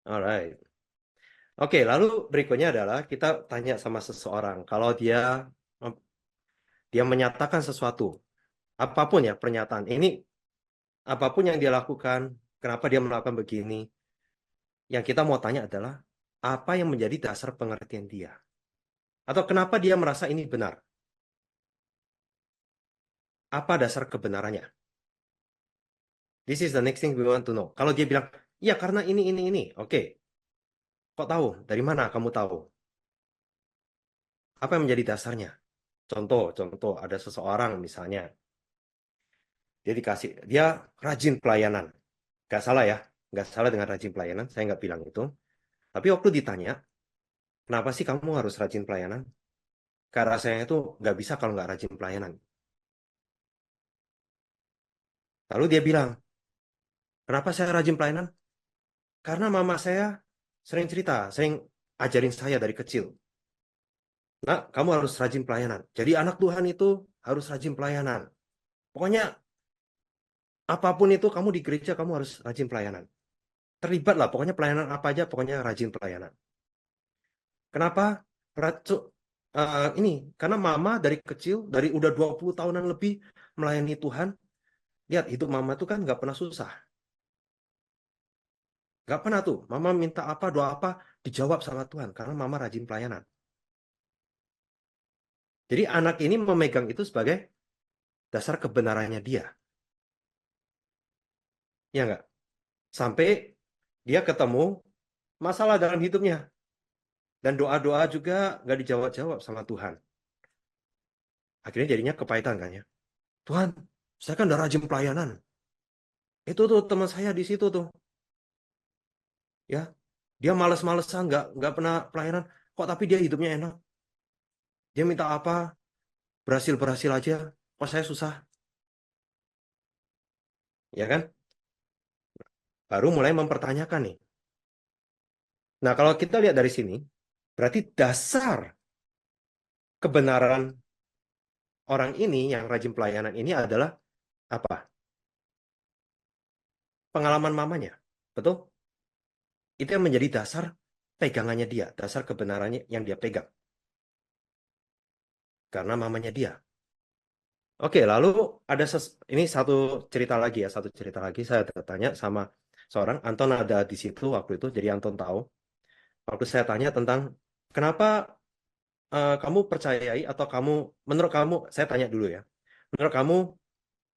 Alright. Oke, lalu berikutnya adalah kita tanya sama seseorang kalau dia menyatakan sesuatu, apapun ya pernyataan ini, apapun yang dia lakukan, kenapa dia melakukan begini, yang kita mau tanya adalah apa yang menjadi dasar pengertian dia, atau kenapa dia merasa ini benar, apa dasar kebenarannya. This is the next thing we want to know. Kalau dia bilang, ya karena ini, oke, kok tahu? Dari mana kamu tahu? Apa yang menjadi dasarnya? Contoh, ada seseorang misalnya, dia rajin pelayanan. Nggak salah ya, nggak salah dengan rajin pelayanan, saya nggak bilang itu. Tapi waktu ditanya, kenapa sih kamu harus rajin pelayanan? Karena saya itu nggak bisa kalau nggak rajin pelayanan. Lalu dia bilang, kenapa saya rajin pelayanan? Karena mama saya sering cerita, sering ajarin saya dari kecil. Nah, kamu harus rajin pelayanan. Jadi anak Tuhan itu harus rajin pelayanan. Pokoknya apapun itu kamu di gereja kamu harus rajin pelayanan. Terlibat lah, pokoknya pelayanan apa aja, pokoknya rajin pelayanan. Kenapa? Ini, karena mama dari kecil, dari udah 20 tahunan lebih melayani Tuhan, lihat hidup mama tuh kan nggak pernah susah. Nggak pernah tuh, mama minta apa, doa apa, dijawab sama Tuhan, karena mama rajin pelayanan. Jadi anak ini memegang itu sebagai dasar kebenarannya dia. Ya nggak? Sampai dia ketemu masalah dalam hidupnya. Dan doa-doa juga nggak dijawab-jawab sama Tuhan. Akhirnya jadinya kepahitan kan ya. Tuhan, saya kan udah rajin pelayanan. Itu tuh teman saya di situ tuh. Ya, dia males-malesan, nggak pernah pelayanan. Kok tapi dia hidupnya enak. Dia minta apa, berhasil-berhasil aja. Kok saya susah. Ya kan? Baru mulai mempertanyakan nih. Nah, kalau kita lihat dari sini, berarti dasar kebenaran orang ini yang rajin pelayanan ini adalah apa? Pengalaman mamanya. Betul? Itu yang menjadi dasar pegangannya dia, dasar kebenarannya yang dia pegang. Karena mamanya dia. Oke, lalu ini satu cerita lagi saya tanya sama seorang Anton ada di situ waktu itu, jadi Anton tahu. Waktu saya tanya tentang kenapa kamu percayai atau menurut kamu, saya tanya dulu ya, menurut kamu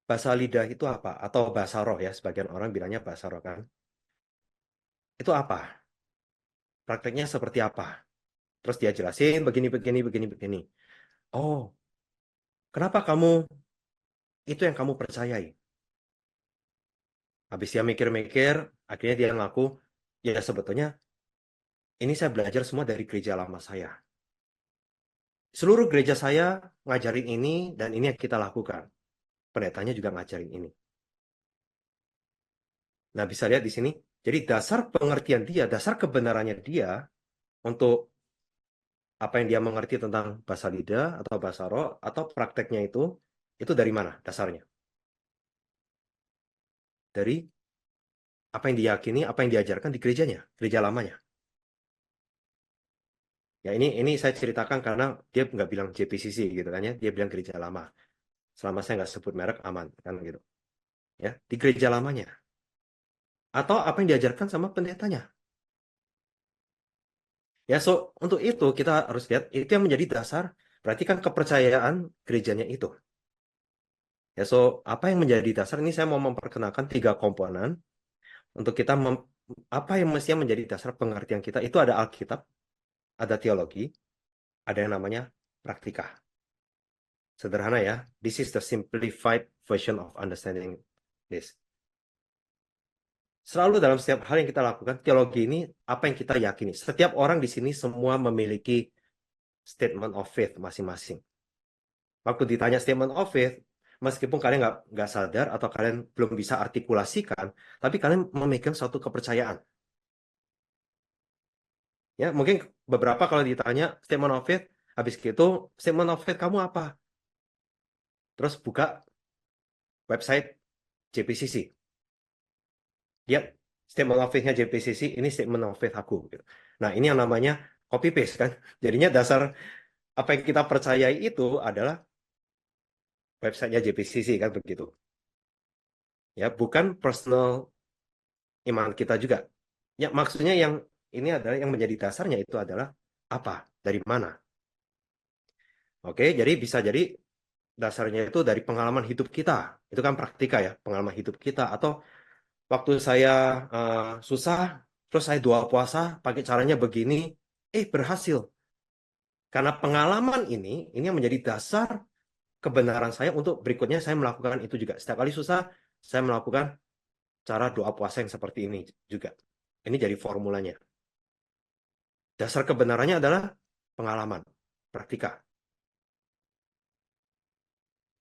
bahasa lidah itu apa? Atau bahasa roh ya, sebagian orang bilangnya bahasa roh kan? Itu apa? Prakteknya seperti apa? Terus dia jelasin begini. Oh, kenapa itu yang kamu percayai? Habis dia mikir-mikir, akhirnya dia ngaku, ya sebetulnya ini saya belajar semua dari gereja lama saya. Seluruh gereja saya ngajarin ini dan ini yang kita lakukan. Pendetanya juga ngajarin ini. Nah, bisa lihat di sini. Jadi dasar pengertian dia, dasar kebenarannya dia untuk apa yang dia mengerti tentang bahasa lidah atau bahasa roh atau prakteknya itu dari mana dasarnya? Dari apa yang diyakini, apa yang diajarkan di gerejanya, gereja lamanya. Ya ini saya ceritakan karena dia nggak bilang JPCC gitu kan ya, dia bilang gereja lama. Selama saya nggak sebut merek aman kan gitu. Ya di gereja lamanya. Atau apa yang diajarkan sama pendetanya. Ya so untuk itu kita harus lihat itu yang menjadi dasar. Berarti kan kepercayaan gerejanya itu. Ya so apa yang menjadi dasar ini saya mau memperkenalkan 3 komponen untuk apa yang mestinya menjadi dasar pengertian kita itu ada Alkitab, ada teologi, ada yang namanya praktika. Sederhana ya. This is the simplified version of understanding this. Selalu dalam setiap hal yang kita lakukan, teologi ini apa yang kita yakini. Setiap orang di sini semua memiliki statement of faith masing-masing. Waktu ditanya statement of faith, meskipun kalian nggak sadar atau kalian belum bisa artikulasikan, tapi kalian memegang suatu kepercayaan. Ya, mungkin beberapa kalau ditanya statement of faith, habis gitu statement of faith kamu apa? Terus buka website JPCC. Dia statement of faith-nya JPCC, ini statement of faith aku. Gitu. Nah, ini yang namanya copy paste kan. Jadinya dasar apa yang kita percayai itu adalah websitenya JPCC kan begitu. Ya, bukan personal iman kita juga. Ya, maksudnya yang ini adalah yang menjadi dasarnya itu adalah apa? Dari mana? Oke, jadi bisa jadi dasarnya itu dari pengalaman hidup kita. Itu kan praktika ya, pengalaman hidup kita. Atau waktu saya susah, terus saya doa puasa, pakai caranya begini, berhasil. Karena pengalaman ini yang menjadi dasar kebenaran saya untuk berikutnya saya melakukan itu juga. Setiap kali susah, saya melakukan cara doa puasa yang seperti ini juga. Ini jadi formulanya. Dasar kebenarannya adalah pengalaman, praktika.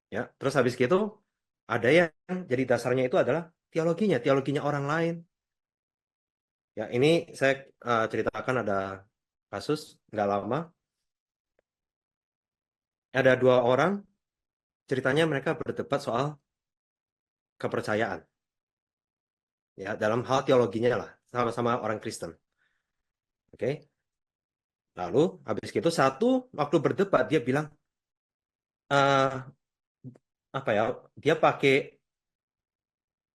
Ya, terus habis gitu ada yang jadi dasarnya itu adalah teologinya orang lain. Ya, ini saya ceritakan ada kasus nggak lama, ada dua orang ceritanya mereka berdebat soal kepercayaan. Ya, dalam hal teologinya lah, sama-sama orang Kristen. Oke. Lalu habis itu satu waktu berdebat dia bilang eh apa ya? Dia pakai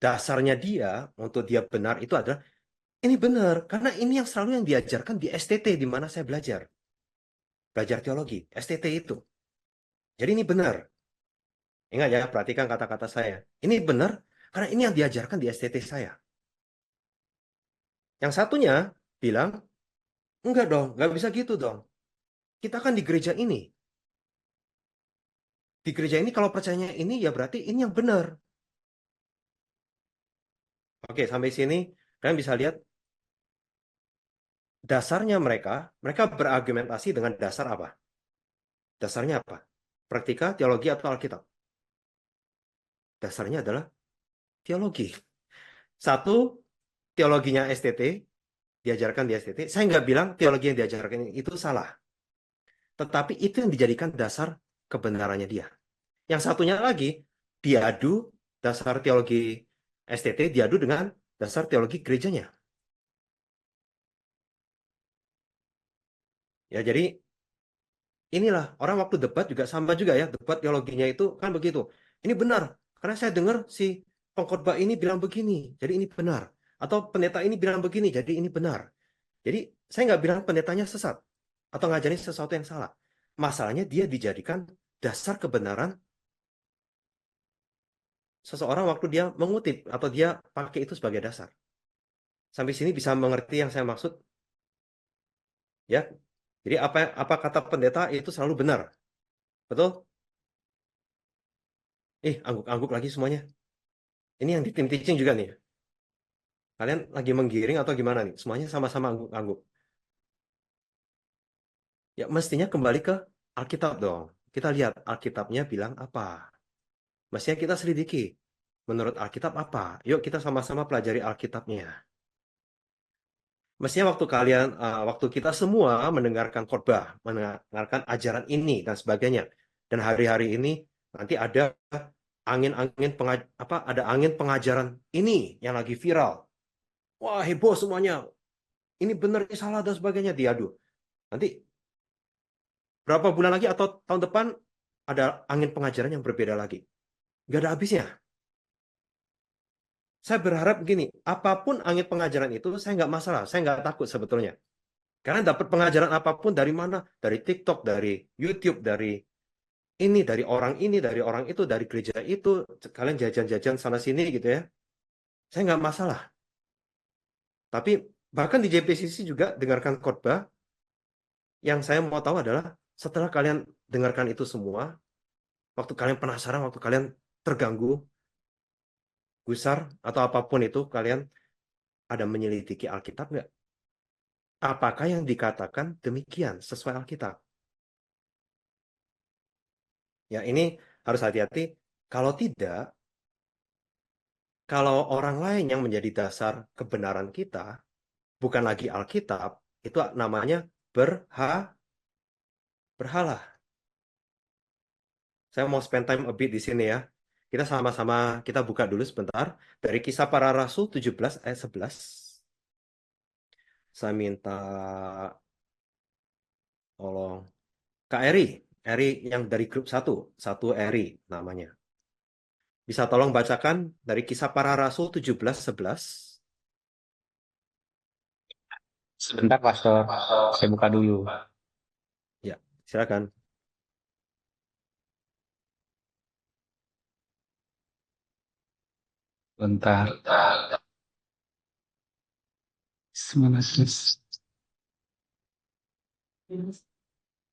dasarnya dia untuk dia benar itu adalah ini benar karena ini yang selalu yang diajarkan di STT di mana saya belajar teologi STT itu. Jadi ini benar. Ingat ya, perhatikan kata-kata saya. Ini benar karena ini yang diajarkan di STT saya. Yang satunya bilang, enggak dong, nggak bisa gitu dong. Kita kan di gereja ini. Di gereja ini kalau percayanya ini ya berarti ini yang benar. Oke, sampai sini kalian bisa lihat dasarnya mereka berargumentasi dengan dasar apa? Dasarnya apa? Praktika, teologi, atau Alkitab? Dasarnya adalah teologi. Satu, teologinya STT, diajarkan di STT. Saya nggak bilang teologi yang diajarkan itu salah. Tetapi itu yang dijadikan dasar kebenarannya dia. Yang satunya lagi, diadu dasar teologi STT, diadu dengan dasar teologi gerejanya. Ya, jadi inilah orang waktu debat juga sama juga ya, debat teologinya itu kan begitu. Ini benar, karena saya dengar si pengkhotbah ini bilang begini, jadi ini benar. Atau pendeta ini bilang begini, jadi ini benar. Jadi saya nggak bilang pendetanya sesat atau ngajarin sesuatu yang salah. Masalahnya dia dijadikan dasar kebenaran seseorang waktu dia mengutip atau dia pakai itu sebagai dasar. Sampai sini bisa mengerti yang saya maksud, ya. Jadi apa kata pendeta itu selalu benar, betul? Angguk-angguk lagi semuanya. Ini yang di tim teaching juga nih. Kalian lagi menggiring atau gimana nih? Semuanya sama-sama angguk-angguk. Ya mestinya kembali ke Alkitab dong. Kita lihat Alkitabnya bilang apa. Mestinya kita selidiki. Menurut Alkitab apa? Yuk kita sama-sama pelajari Alkitabnya. Mestinya waktu kita semua mendengarkan khotbah, mendengarkan ajaran ini dan sebagainya. Dan hari-hari ini nanti ada ada angin pengajaran ini yang lagi viral. Wah, heboh semuanya. Ini benar, ini salah dan sebagainya diadu. Nanti berapa bulan lagi atau tahun depan ada angin pengajaran yang berbeda lagi. Nggak ada habisnya. Saya berharap begini, apapun angin pengajaran itu, saya nggak masalah, saya nggak takut sebetulnya. Karena dapat pengajaran apapun dari mana, dari TikTok, dari YouTube, dari orang itu, dari gereja itu, kalian jajan-jajan sana sini gitu ya. Saya nggak masalah. Tapi bahkan di JPCC juga dengarkan khotbah, yang saya mau tahu adalah setelah kalian dengarkan itu semua, waktu kalian penasaran, waktu kalian terganggu, gusar, atau apapun itu, kalian ada menyelidiki Alkitab nggak? Apakah yang dikatakan demikian sesuai Alkitab? Ya, ini harus hati-hati. Kalau tidak, kalau orang lain yang menjadi dasar kebenaran kita, bukan lagi Alkitab, itu namanya berhala. Saya mau spend time a bit di sini ya. Kita sama-sama kita buka dulu sebentar dari Kisah Para Rasul 17 ayat 11. Saya minta tolong Kak Eri, Eri yang dari grup satu Eri namanya. Bisa tolong bacakan dari Kisah Para Rasul 17:11. Sebentar, Pastor. Saya buka dulu. Ya, silakan. Bentar. 19.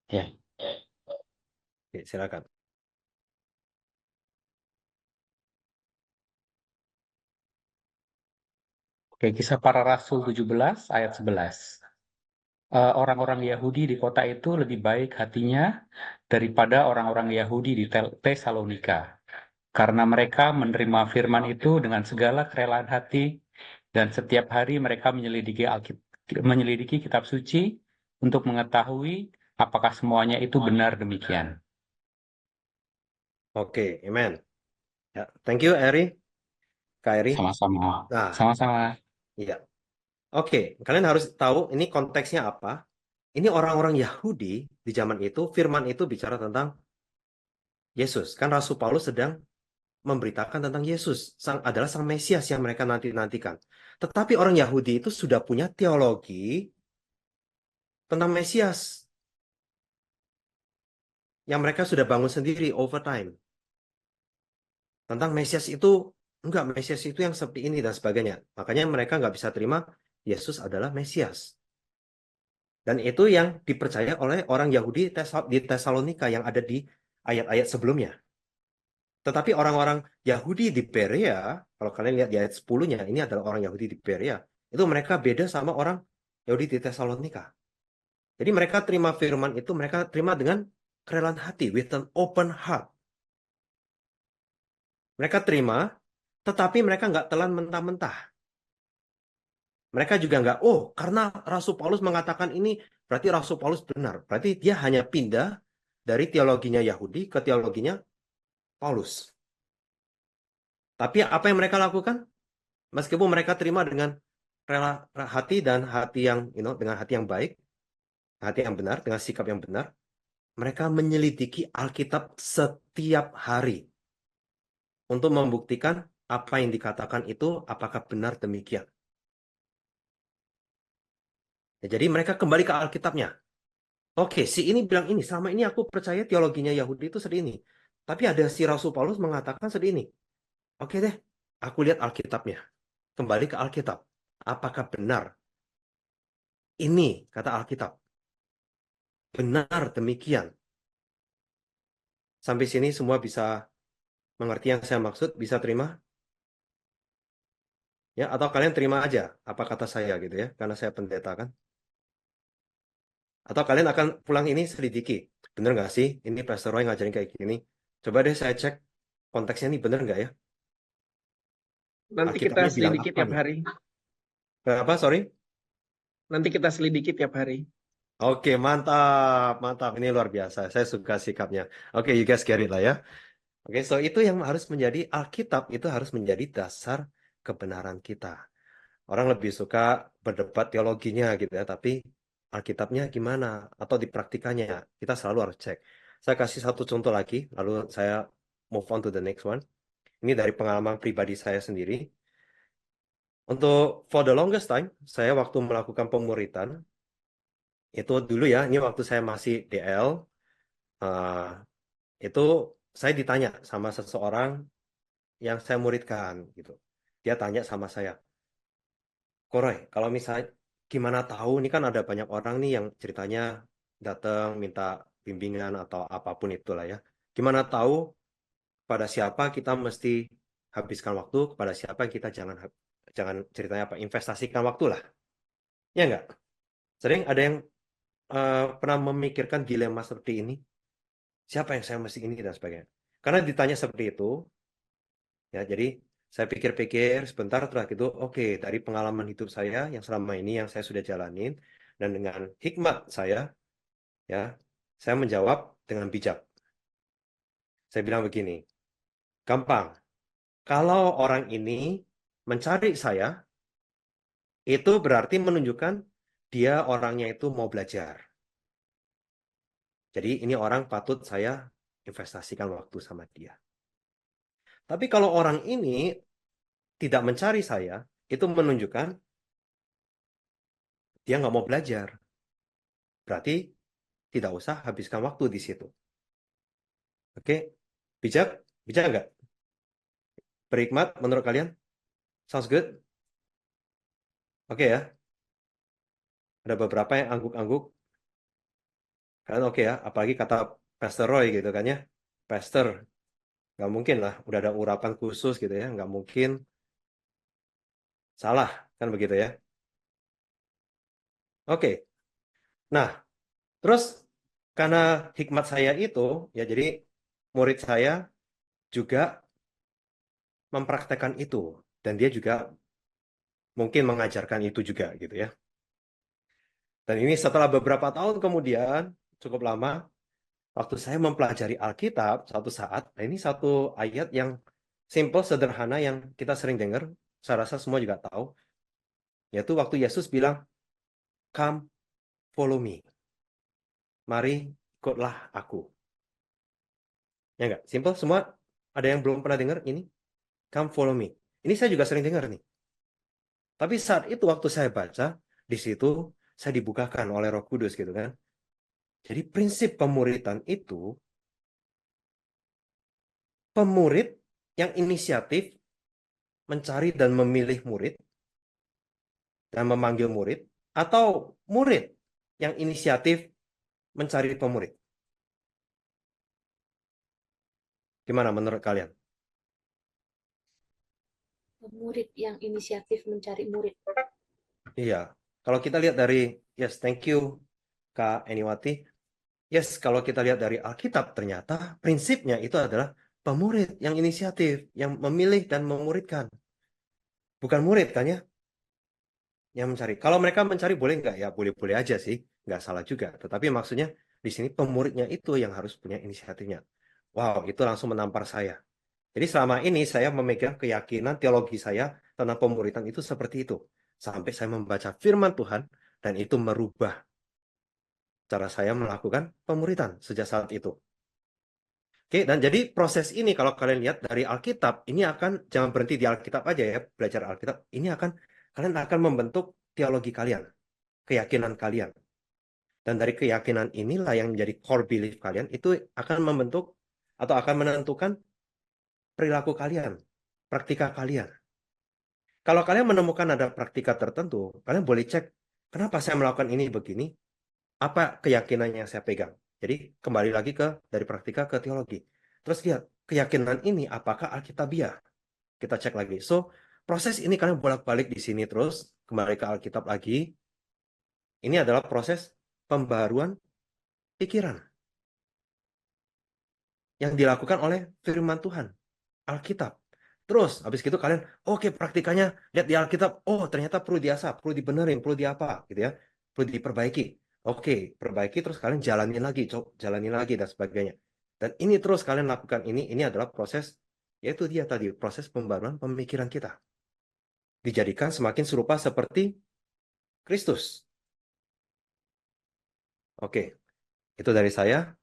Ya. Oke, silakan. Oke, Kisah Para Rasul 17 ayat 11. Orang-orang Yahudi di kota itu lebih baik hatinya daripada orang-orang Yahudi di Tesalonika, karena mereka menerima firman itu dengan segala kerelaan hati, dan setiap hari mereka menyelidiki kitab suci untuk mengetahui apakah semuanya itu benar demikian. Oke, amen. Ya, thank you Eri, Kak Eri. Sama-sama. Nah, Sama-sama. iya. Oke, kalian harus tahu ini konteksnya apa. Ini orang-orang Yahudi di zaman itu, firman itu bicara tentang Yesus. Kan Rasul Paulus sedang memberitakan tentang Yesus, adalah sang Mesias yang mereka nanti-nantikan. Tetapi orang Yahudi itu sudah punya teologi tentang Mesias yang mereka sudah bangun sendiri over time. Tentang Mesias itu, enggak, Mesias itu yang seperti ini dan sebagainya. Makanya mereka nggak bisa terima Yesus adalah Mesias. Dan itu yang dipercaya oleh orang Yahudi di Tesalonika yang ada di ayat-ayat sebelumnya. Tetapi orang-orang Yahudi di Berea, kalau kalian lihat di ayat 10-nya, ini adalah orang Yahudi di Berea. Itu mereka beda sama orang Yahudi di Tesalonika. Jadi mereka terima firman itu, mereka terima dengan kerelaan hati, with an open heart. Mereka terima, tetapi mereka nggak telan mentah-mentah. Mereka juga nggak, oh karena Rasul Paulus mengatakan ini, berarti Rasul Paulus benar. Berarti dia hanya pindah dari teologinya Yahudi ke teologinya Paulus. Tapi apa yang mereka lakukan? Meskipun mereka terima dengan rela hati dan hati yang, dengan hati yang baik, hati yang benar, dengan sikap yang benar, mereka menyelidiki Alkitab setiap hari untuk membuktikan apa yang dikatakan itu apakah benar demikian. Ya, jadi mereka kembali ke Alkitabnya. Oke, si ini bilang ini, selama ini aku percaya teologinya Yahudi itu seperti ini. Tapi ada si Rasul Paulus mengatakan seperti ini. Oke deh, aku lihat Alkitabnya. Kembali ke Alkitab. Apakah benar? Ini, kata Alkitab. Benar demikian. Sampai sini semua bisa mengerti yang saya maksud, bisa terima? Ya, atau kalian terima aja apa kata saya gitu ya, karena saya pendeta kan. Atau kalian akan pulang ini selidiki. Bener nggak sih ini Pastor Roy ngajarin kayak gini? Coba deh saya cek konteksnya ini bener nggak ya? Nanti kita Alkitabnya bilang selidiki apa tiap nih? hari. Apa, sorry? Nanti kita selidiki tiap hari. Oke, mantap, mantap. Ini luar biasa. Saya suka sikapnya. Oke, you guys get it lah ya. Oke, so itu yang harus menjadi Alkitab, itu harus menjadi dasar kebenaran kita. Orang lebih suka berdebat teologinya gitu ya, tapi Alkitabnya gimana? Atau dipraktikannya? Kita selalu harus cek. Saya kasih satu contoh lagi, lalu saya move on to the next one. Ini dari pengalaman pribadi saya sendiri. Untuk for the longest time, saya waktu melakukan pemuritan, itu dulu ya, ini waktu saya masih DL, eh, itu saya ditanya sama seseorang yang saya muridkan gitu. Dia tanya sama saya, Koroy, kalau misalnya gimana tahu, ini kan ada banyak orang nih yang ceritanya datang minta bimbingan atau apapun itulah ya. Gimana tahu pada siapa kita mesti habiskan waktu, kepada siapa yang kita jangan ceritanya apa, investasikan waktu lah. Ya enggak? Sering ada yang pernah memikirkan dilema seperti ini. Siapa yang saya mesti ini dan sebagainya. Karena ditanya seperti itu, ya jadi saya pikir-pikir sebentar setelah itu, oke, dari pengalaman hidup saya yang selama ini yang saya sudah jalanin dan dengan hikmat saya, ya, saya menjawab dengan bijak. Saya bilang begini, Gampang. Kalau orang ini mencari saya, itu berarti menunjukkan dia orangnya itu mau belajar. Jadi ini orang patut saya investasikan waktu sama dia. Tapi kalau orang ini tidak mencari saya, itu menunjukkan dia nggak mau belajar. Berarti tidak usah habiskan waktu di situ. Oke? Bijak? Bijak nggak? Berhikmat menurut kalian? Sounds good? Oke ya? Ada beberapa yang angguk-angguk. Kan oke ya? Apalagi kata Pastor Roy gitu kan ya. Pastor, nggak mungkin lah. Udah ada urapan khusus gitu ya. Nggak mungkin salah. Kan begitu ya? Oke. Nah, terus karena hikmat saya itu, ya jadi murid saya juga mempraktekkan itu. Dan dia juga mungkin mengajarkan itu juga gitu ya. Dan ini setelah beberapa tahun kemudian, cukup lama, waktu saya mempelajari Alkitab, satu saat, nah ini satu ayat yang simple, sederhana, yang kita sering dengar, saya rasa semua juga tahu, yaitu waktu Yesus bilang, "Come, follow me." Mari, ikutlah aku. Ya enggak? Simple, semua ada yang belum pernah dengar ini? Come, follow me. Ini saya juga sering dengar nih. Tapi saat itu waktu saya baca, di situ saya dibukakan oleh Roh Kudus gitu kan. Jadi prinsip pemuritan itu, pemurid yang inisiatif mencari dan memilih murid dan memanggil murid, atau murid yang inisiatif mencari pemurid. Gimana menurut kalian? Murid yang inisiatif mencari murid. Iya, kalau kita lihat dari, yes, thank you Kak Eniwati. Yes, kalau kita lihat dari Alkitab, ternyata prinsipnya itu adalah pemurid yang inisiatif, yang memilih dan memuridkan. Bukan murid kan ya, yang mencari. Kalau mereka mencari boleh nggak? Ya boleh-boleh aja sih, nggak salah juga. Tetapi maksudnya di sini pemuridnya itu yang harus punya inisiatifnya. Wow, itu langsung menampar saya. Jadi selama ini saya memegang keyakinan teologi saya tentang pemuritan itu seperti itu. Sampai saya membaca firman Tuhan dan itu merubah cara saya melakukan pemuritan sejak saat itu. Oke, dan jadi proses ini kalau kalian lihat dari Alkitab, ini akan, jangan berhenti di Alkitab aja ya, belajar Alkitab. Ini akan, kalian akan membentuk teologi kalian, keyakinan kalian. Dan dari keyakinan inilah yang menjadi core belief kalian, itu akan membentuk atau akan menentukan perilaku kalian, praktika kalian. Kalau kalian menemukan ada praktika tertentu, kalian boleh cek, kenapa saya melakukan ini begini, apa keyakinan yang saya pegang. Jadi kembali lagi ke dari praktika ke teologi. Terus lihat, keyakinan ini apakah Alkitabiah? Kita cek lagi. So, proses ini kalian bolak-balik di sini terus, kembali ke Alkitab lagi. Ini adalah proses pembaruan pikiran yang dilakukan oleh firman Tuhan, Alkitab. Terus, habis itu kalian, oke, praktikanya lihat di Alkitab, oh ternyata perlu diasah, perlu dibenerin, perlu diapa, gitu ya, perlu diperbaiki. Oke, perbaiki, terus kalian jalanin lagi, jalanin lagi, dan sebagainya. Dan ini terus kalian lakukan ini adalah proses, yaitu dia tadi, proses pembaruan pemikiran kita. Dijadikan semakin serupa seperti Kristus. Oke, itu dari saya.